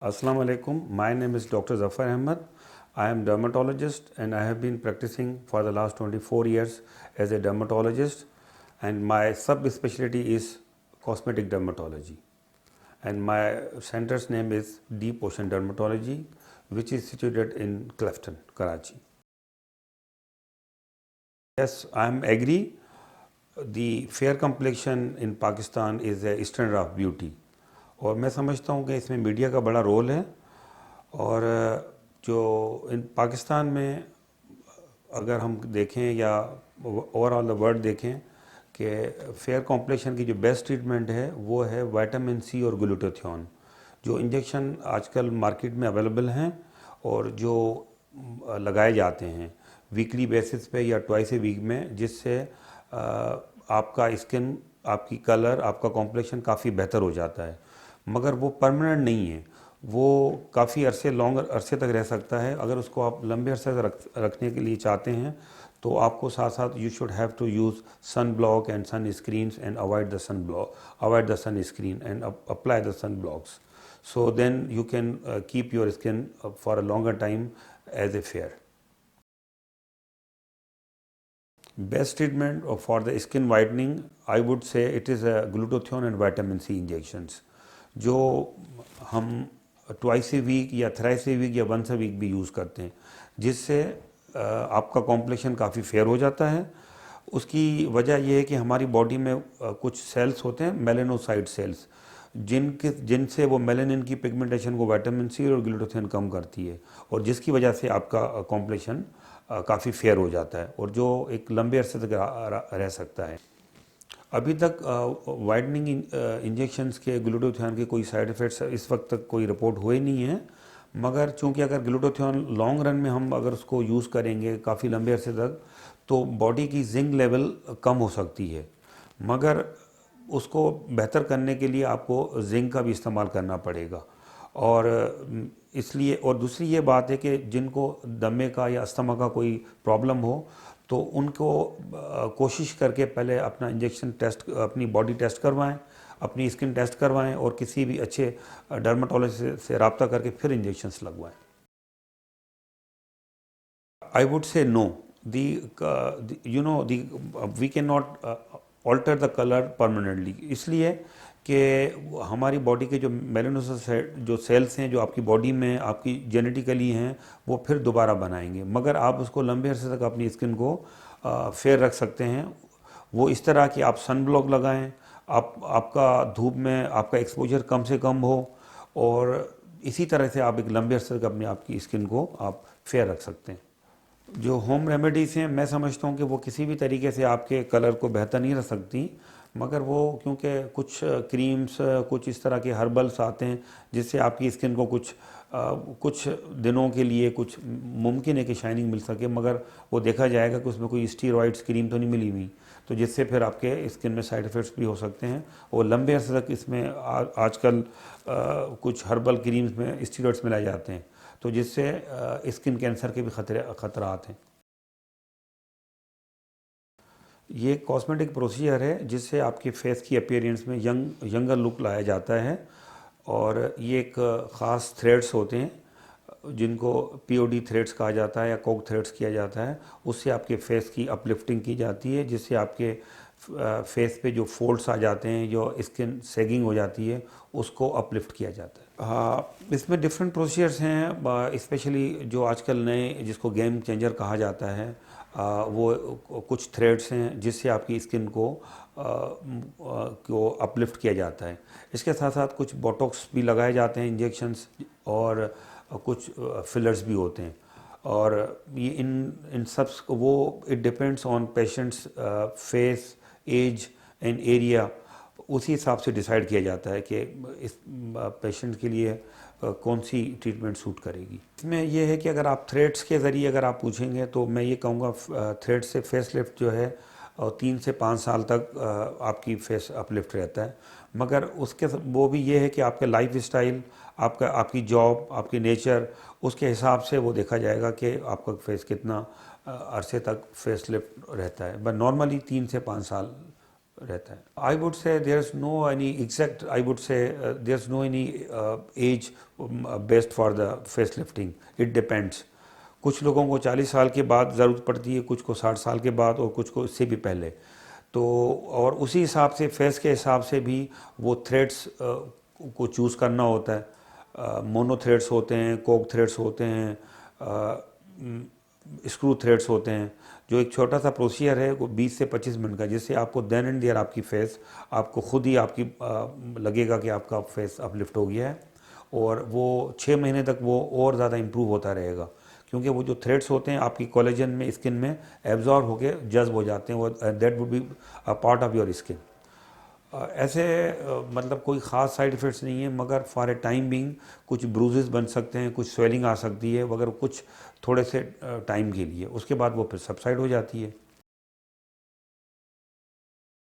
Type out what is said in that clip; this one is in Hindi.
Assalamu alaikum. My name is Dr. Zafar Ahmed. I am dermatologist and I have been practicing for the last 24 years as a dermatologist, and my subspecialty is cosmetic dermatology. And my center's name is Deep Ocean Dermatology, which is situated in Clifton, Karachi. Yes, I am agree. The fair complexion in Pakistan is a standard of beauty. और मैं समझता हूँ कि इसमें मीडिया का बड़ा रोल है। और जो इन पाकिस्तान में अगर हम देखें या ओवरऑल द वर्ल्ड देखें कि फेयर कॉम्प्लेक्शन की जो बेस्ट ट्रीटमेंट है वो है विटामिन सी और ग्लूटाथियोन, जो इंजेक्शन आजकल मार्केट में अवेलेबल हैं और जो लगाए जाते हैं वीकली बेसिस पे या ट्वाइस ए वीक में, जिससे आपका स्किन, आपकी कलर, आपका कॉम्प्लेक्शन काफ़ी बेहतर हो जाता है। मगर वो परमानेंट नहीं है, वो काफ़ी लॉन्ग अरसे तक रह सकता है। अगर उसको आप लंबे अरसे तक रखने के लिए चाहते हैं तो आपको साथ साथ you should have to use sun block and sun screens and avoid the sun screen and apply the sun blocks, so then you can keep your skin for a longer time as a fair. Best treatment for the skin whitening, I would say it is a glutathione and vitamin C injections, जो हम ट्वाइस ए वीक या थ्राइस ए वीक या वंस ए वीक भी यूज़ करते हैं, जिससे आपका कॉम्प्लेक्शन काफ़ी फेयर हो जाता है। उसकी वजह यह है कि हमारी बॉडी में कुछ सेल्स होते हैं, मेलेनोसाइट सेल्स, जिनसे वो मेलानिन की पिगमेंटेशन को विटामिन सी और ग्लूटाथियोन कम करती है, और जिसकी वजह से आपका कॉम्प्लेक्शन काफ़ी फेयर हो जाता है और जो एक लंबे अरसे तक रह सकता है। अभी तक वाइटनिंग इंजेक्शंस के ग्लूटाथियोन के कोई साइड इफ़ेक्ट्स इस वक्त तक कोई रिपोर्ट हुए नहीं हैं, मगर चूंकि अगर ग्लूटाथियोन लॉन्ग रन में हम अगर उसको यूज़ करेंगे काफ़ी लंबे अरसे तक, तो बॉडी की जिंक लेवल कम हो सकती है। मगर उसको बेहतर करने के लिए आपको जिंक का भी इस्तेमाल करना पड़ेगा। और इसलिए, और दूसरी ये बात है कि जिनको दमे का या अस्थमा का कोई प्रॉब्लम हो तो उनको कोशिश करके पहले अपना इंजेक्शन टेस्ट, अपनी बॉडी टेस्ट करवाएं, अपनी स्किन टेस्ट करवाएं और किसी भी अच्छे डर्माटोलॉजिस्ट से रब्ता करके फिर इंजेक्शंस लगवाएं। I would say no, we can not alter the colour permanently, इसलिए कि हमारी बॉडी के जो मेलानोसाइट जो सेल्स हैं जो आपकी बॉडी में आपकी जेनेटिकली हैं वो फिर दोबारा बनाएंगे, मगर आप उसको लंबे अरसे तक अपनी स्किन को फेयर रख सकते हैं। वो इस तरह कि आप सन ब्लॉक लगाएं, आपका धूप में आपका एक्सपोजर कम से कम हो, और इसी तरह से आप एक लंबे अरसे तक अपनी आपकी स्किन को आप फेयर रख सकते हैं। जो होम रेमेडीज़ हैं, मैं समझता हूँ कि वो किसी भी तरीके से आपके कलर को बेहतर नहीं रख सकती, मगर वो क्योंकि कुछ क्रीम्स, कुछ इस तरह के हर्बल्स आते हैं जिससे आपकी स्किन को कुछ दिनों के लिए कुछ मुमकिन है कि शाइनिंग मिल सके, मगर वो देखा जाएगा कि उसमें कोई स्टीरॉइड्स क्रीम तो नहीं मिली हुई, तो जिससे फिर आपके स्किन में साइड इफ़ेक्ट्स भी हो सकते हैं। और लंबे अरसे तक इसमें आजकल कुछ हर्बल क्रीम्स में स्टीरॉइड्स मिलाए जाते हैं, तो जिससे स्किन कैंसर के भी खतरात हैं। ये कॉस्मेटिक प्रोसीजर है जिससे आपके फेस की अपीयरेंस में यंगर लुक लाया जाता है, और ये एक ख़ास थ्रेड्स होते हैं जिनको पीओडी थ्रेड्स कहा जाता है या कोक थ्रेड्स किया जाता है, उससे आपके फेस की अपलिफ्टिंग की जाती है, जिससे आपके फेस पे जो फोल्ड्स आ जाते हैं, जो स्किन सेगिंग हो जाती है, उसको अपलिफ्ट किया जाता है। हाँ, इसमें डिफरेंट प्रोसीजर्स हैं, स्पेशली जो आजकल नए जिसको गेम चेंजर कहा जाता है, वो कुछ थ्रेड्स हैं जिससे आपकी स्किन को अपलिफ्ट किया जाता है। इसके साथ साथ कुछ बोटॉक्स भी लगाए जाते हैं, इंजेक्शंस, और कुछ फिलर्स भी होते हैं, और ये इन सब वो it depends on patient's face, age and area, उसी हिसाब से डिसाइड किया जाता है कि इस पेशेंट के लिए कौन सी ट्रीटमेंट सूट करेगी। इसमें यह है कि अगर आप थ्रेड्स के ज़रिए अगर आप पूछेंगे तो मैं ये कहूँगा थ्रेड से फेस लिफ्ट जो है 3 से 5 साल तक आपकी फेस अपलिफ्ट रहता है, मगर उसके वो भी ये है कि आपका लाइफ स्टाइल, आपकी जॉब, आपकी नेचर, उसके हिसाब से वो देखा जाएगा कि आपका फेस कितना अरसे तक फेस लिफ्ट रहता है, बट नॉर्मली 3 से 5 साल रहता है। I would say there is no any exact, I would say there is no any age best for the face lifting, it depends. कुछ लोगों को 40 साल के बाद ज़रूरत पड़ती है, कुछ को 60 साल के बाद, और कुछ को इससे भी पहले। तो और उसी हिसाब से फेस के हिसाब से भी वो थ्रेड्स को चूज़ करना होता है। मोनो थ्रेड्स होते हैं, कोक थ्रेड्स होते हैं, स्क्रू थ्रेड्स होते हैं। जो एक छोटा सा प्रोसीजर है वो 20 से 25 मिनट का, जिससे आपको देन एंड देयर आपकी फेस, आपको खुद ही आपकी लगेगा कि आपका फेस अपलिफ्ट हो गया है, और वो 6 महीने तक वो और ज़्यादा इम्प्रूव होता रहेगा, क्योंकि वो जो थ्रेड्स होते हैं आपकी कोलेजन में, स्किन में एब्जॉर्ब होकर जज्ब हो जाते हैं, वो that would be a part of your skin. ऐसे मतलब कोई ख़ास साइड इफ़ेक्ट्स नहीं है, मगर फॉर ए टाइम बिंग कुछ ब्रूजेस बन सकते हैं, कुछ स्वेलिंग आ सकती है, मगर कुछ थोड़े से टाइम के लिए, उसके बाद वो फिर सबसाइड हो जाती है।